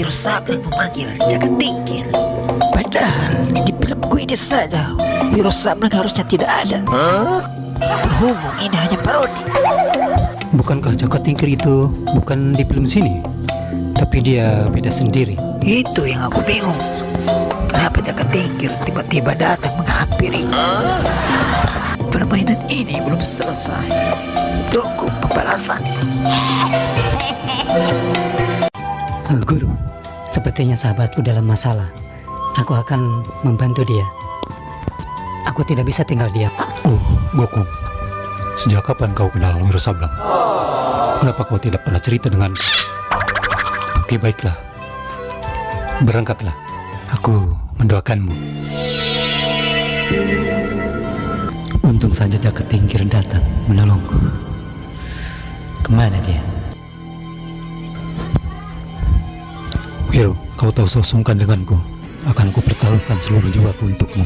Wiro Sableng memanggil Jagat Tingkir. Padahal di filmku ini saja Wiro Sableng harusnya tidak ada. Berhubung ini hanya parodi. Bukankah Jagat Tingkir itu bukan di film sini? Tapi dia beda sendiri. Itu yang aku bingung. Kenapa Jagat Tingkir tiba-tiba datang menghampiri? Permainan ini belum selesai. Tunggu pembalasanku. Guru, sepertinya sahabatku dalam masalah. Aku akan membantu dia. Aku tidak bisa tinggal diam. Oh, Gokong. Sejak kapan kau kenal Wiro Sableng? Kenapa kau tidak pernah cerita denganku? Oke, baiklah. Berangkatlah. Aku mendoakanmu. Untung saja Jagat Tingkir datang menolongku. Kemana dia? Wiro, kau tahu sosungkan denganku. Akan ku pertaruhkan seluruh jiwaku untukmu.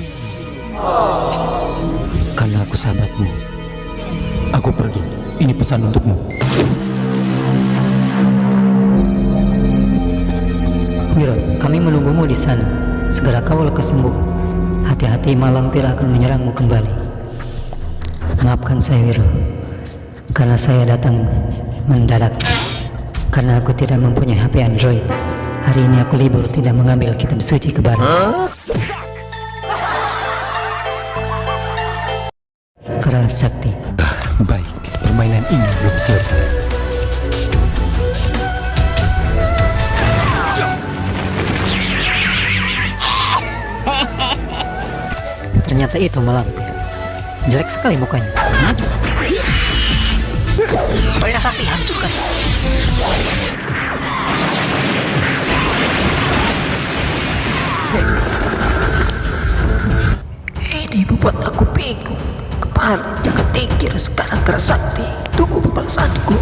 Karena aku sahabatmu. Aku pergi. Ini pesan untukmu. Wiro, kami menunggumu di sana. Segera kau lekas sembuh. Hati-hati malampir akan menyerangmu kembali. Maafkan saya, Wiro, karena saya datang mendadak. Karena aku tidak mempunyai HP Android. Hari ini aku libur, tidak mengambil kitab suci ke barat. Keras sakti. Baik, permainan ini belum selesai. Ternyata itu malampir. Jelek sekali mukanya. Banyak sakti hancurkan. Ini membuat aku bingung. Kemarin Jagat Tingkir, sekarang Keras Sakti. Tunggu pembalasanku.